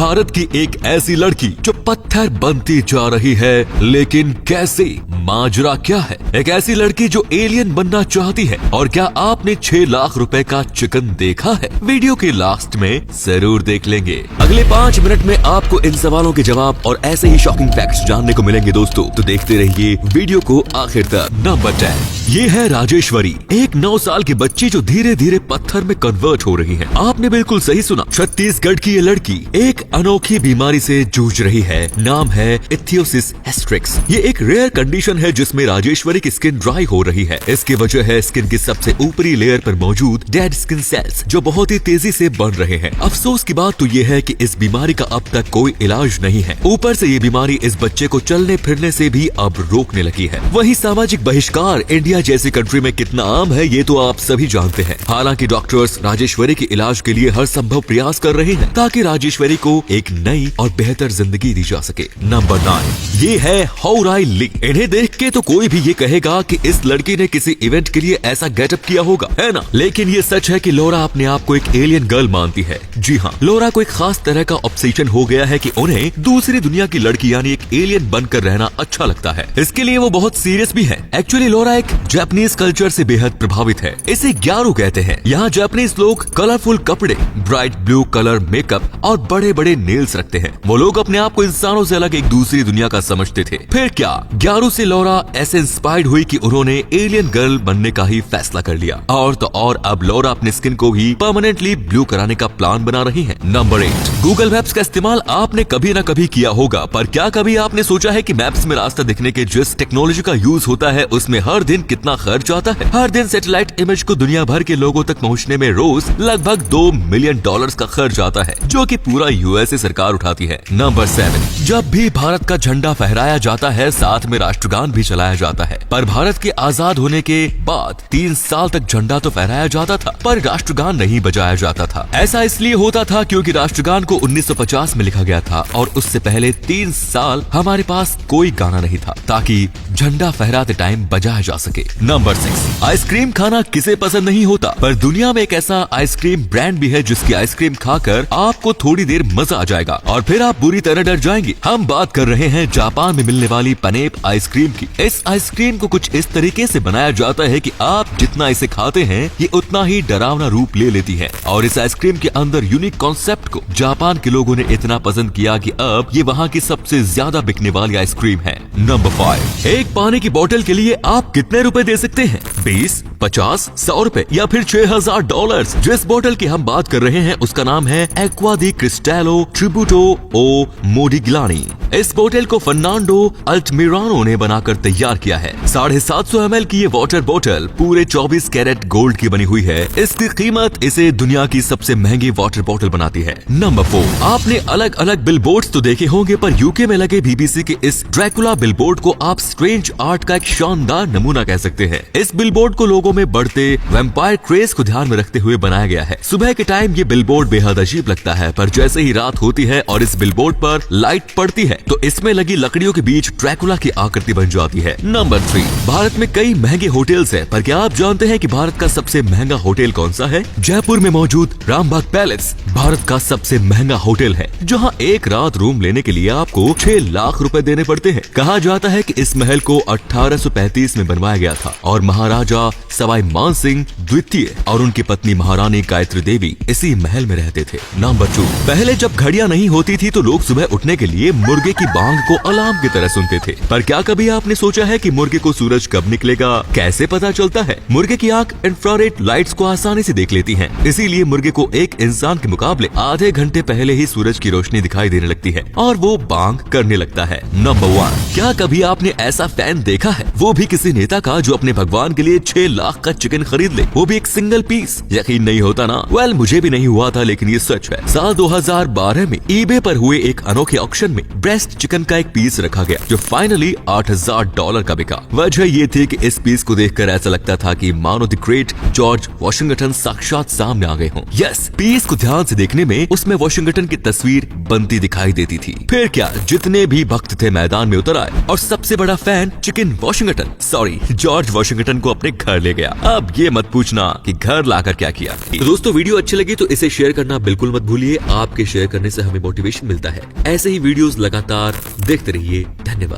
भारत की एक ऐसी लड़की जो पत्थर बनती जा रही है, लेकिन कैसे? माजरा क्या है? एक ऐसी लड़की जो एलियन बनना चाहती है। और क्या आपने 6 लाख रुपए का चिकन देखा है? वीडियो के लास्ट में जरूर देख लेंगे। अगले 5 मिनट में आपको इन सवालों के जवाब और ऐसे ही शॉकिंग फैक्ट्स जानने को मिलेंगे दोस्तों, तो देखते रहिए वीडियो को आखिर तक। नंबर 10, ये है राजेश्वरी, एक 9 साल की बच्ची जो धीरे धीरे पत्थर में कन्वर्ट हो रही है। आपने बिल्कुल सही सुना, छत्तीसगढ़ की ये लड़की एक अनोखी बीमारी से जूझ रही है। नाम है इथियोसिस एस्ट्रिक्स। ये एक रेयर कंडीशन है जिसमें राजेश्वरी की स्किन ड्राई हो रही है। इसकी वजह है स्किन की सबसे ऊपरी लेयर पर मौजूद डेड स्किन सेल्स जो बहुत ही तेजी से बढ़ रहे हैं। अफसोस की बात तो ये है कि इस बीमारी का अब तक कोई इलाज नहीं है। ऊपर से ये बीमारी इस बच्चे को चलने फिरने से भी अब रोकने लगी है। वहीं सामाजिक बहिष्कार इंडिया जैसी कंट्री में कितना आम है ये तो आप सभी जानते हैं। हालांकि डॉक्टर्स राजेश्वरी के इलाज के लिए हर संभव प्रयास कर रहे हैं ताकि राजेश्वरी को एक नई और बेहतर जिंदगी दी जा सके। नंबर 9, ये है हौराई ली। इन्हें देख के तो कोई भी ये कहेगा कि इस लड़की ने किसी इवेंट के लिए ऐसा गेटअप किया होगा, है ना? लेकिन ये सच है कि लोरा अपने आप को एक एलियन गर्ल मानती है। जी हाँ, लोरा को एक खास तरह का ऑब्सेशन हो गया है कि उन्हें दूसरी दुनिया की लड़की यानी एक एलियन बनकर रहना अच्छा लगता है। इसके लिए वो बहुत सीरियस भी है। एक्चुअली लोरा एक जापानीज कल्चर से बेहद प्रभावित है। इसे ग्यारू कहते हैं। यहाँ जापानीज लोग कलरफुल कपड़े, ब्राइट ब्लू कलर मेकअप और बड़े बड़े नेल्स रखते हैं। वो लोग अपने आप को इंसानों से अलग एक दूसरी दुनिया का समझते थे। फिर क्या, ग्यारू से लोरा ऐसे इंस्पायर्ड हुई कि उन्होंने एलियन गर्ल बनने का ही फैसला कर लिया। और तो और अब लोरा अपने स्किन को भी परमानेंटली ब्लू कराने का प्लान बना रही है। नंबर 8, गूगल मैप्स का इस्तेमाल आपने कभी न कभी किया होगा, पर क्या कभी आपने सोचा है कि मैप्स में रास्ता दिखने के जिस टेक्नोलॉजी का यूज होता है उसमें हर दिन कितना खर्च आता है? हर दिन सैटेलाइट इमेज को दुनिया भर के लोगों तक पहुँचने में रोज लगभग $2 मिलियन का खर्च आता है, जो कि पूरा यूएसए सरकार उठाती है। नंबर 7, जब भी भारत का झंडा फहराया जाता है साथ में राष्ट्रगान भी चलाया जाता है। पर भारत के आजाद होने के बाद 3 साल तक झंडा तो फहराया जाता था पर राष्ट्रगान नहीं बजाया जाता था। ऐसा इसलिए होता था क्योंकि राष्ट्रगान को 1950 में लिखा गया था और उससे पहले 3 साल हमारे पास कोई गाना नहीं था ताकि झंडा फहराते टाइम बजाया जा सके। नंबर 6, आइसक्रीम खाना किसे पसंद नहीं होता, पर दुनिया में एक ऐसा आइसक्रीम ब्रांड भी है जिसकी आइसक्रीम खाकर आपको थोड़ी देर मजा आ जाएगा और फिर आप बुरी तरह डर जाएंगे। हम बात कर रहे हैं जापान में मिलने वाली पनेप आइसक्रीम की। इस आइसक्रीम को कुछ इस तरीके से बनाया जाता है कि आप जितना इसे खाते हैं ये उतना ही डरावना रूप ले लेती है। और इस आइसक्रीम के अंदर यूनिक कॉन्सेप्ट को जापान के लोगों ने इतना पसंद किया कि अब ये वहाँ की सबसे ज्यादा बिकने वाली आइसक्रीम है। नंबर 5, एक पानी की बोतल के लिए आप कितने रुपए दे सकते हैं? 20, 50, 100 रुपए या फिर $6000? जिस बोतल की हम बात कर रहे हैं उसका नाम है एक्वा दी क्रिस्टालो ट्रिब्यूटो ओ मोडिग्लानी। इस बोतल को फर्नांडो अल्टमिरानो ने बनाकर तैयार किया है। 750 ml की ये वाटर बोतल पूरे 24 कैरेट गोल्ड की बनी हुई है। इसकी कीमत इसे दुनिया की सबसे महंगी वाटर बोतल बनाती है। नंबर 4, आपने अलग अलग बिलबोर्ड्स तो देखे होंगे पर यूके में लगे बीबीसी के इस ड्रैकुला बिलबोर्ड को आप स्ट्रेंज आर्ट का एक शानदार नमूना कह सकते हैं। इस बिलबोर्ड को लोगों में बढ़ते वैम्पायर क्रेज को ध्यान में रखते हुए बनाया गया है। सुबह के टाइम ये बिलबोर्ड बेहद अजीब लगता है पर जैसे ही रात होती है और इस बिलबोर्ड पर लाइट पड़ती है तो इसमें लगी लकड़ियों के बीच ड्रैकुला की आकृति बन जाती है। नंबर 3, भारत में कई महंगे होटल्स हैं, पर क्या आप जानते हैं कि भारत का सबसे महंगा होटल कौन सा है? जयपुर में मौजूद रामबाग पैलेस भारत का सबसे महंगा होटल है, जहां एक रात रूम लेने के लिए आपको 6 लाख रुपए देने पड़ते हैं। कहा जाता है कि इस महल को 1835 में बनवाया गया था और महाराजा सवाई मानसिंह द्वितीय और उनकी पत्नी महारानी गायत्री देवी इसी महल में रहते थे। नंबर 2, पहले जब घड़ियां नहीं होती थी तो लोग सुबह उठने के लिए मुर्गे की बांग को अलार्म की तरह सुनते थे। पर क्या कभी आपने सोचा है कि मुर्गे को सूरज कब निकलेगा कैसे पता चलता है? मुर्गे की आंख इंफ्रारेड लाइट्स को आसानी से देख लेती है, इसीलिए मुर्गे को एक इंसान के मुकाबले आधे घंटे पहले ही सूरज की रोशनी दिखाई देने लगती है और वो बांग करने लगता है। नंबर 1, क्या कभी आपने ऐसा फैन देखा है, वो भी किसी नेता का, जो अपने भगवान के लिए 6 लाख का चिकन खरीद ले, वो भी एक सिंगल पीस? यकीन नहीं होता ना? वेल, मुझे भी नहीं हुआ था लेकिन ये सच है। साल 2012 में ईबे पर हुए एक अनोखे ऑक्शन में ब्रेस्ट चिकन का एक पीस रखा गया जो फाइनली $8000 का बिका। वजह ये थी कि इस पीस को देखकर ऐसा लगता था कि मानो द ग्रेट जॉर्ज वॉशिंगटन साक्षात सामने आ गए हों। यस, पीस को ध्यान से देखने में उसमें वॉशिंगटन की तस्वीर बनती दिखाई देती थी। फिर क्या, जितने भी भक्त थे मैदान में उतर आए और सबसे बड़ा fan chicken Washington Washington, sorry George Washington को अपने घर ले गया। अब ये मत पूछना कि घर लाकर क्या किया। तो दोस्तों वीडियो अच्छी लगी तो इसे शेयर करना बिल्कुल मत भूलिए। आपके शेयर करने से हमें मोटिवेशन मिलता है। ऐसे ही वीडियोस लगातार देखते रहिए। धन्यवाद।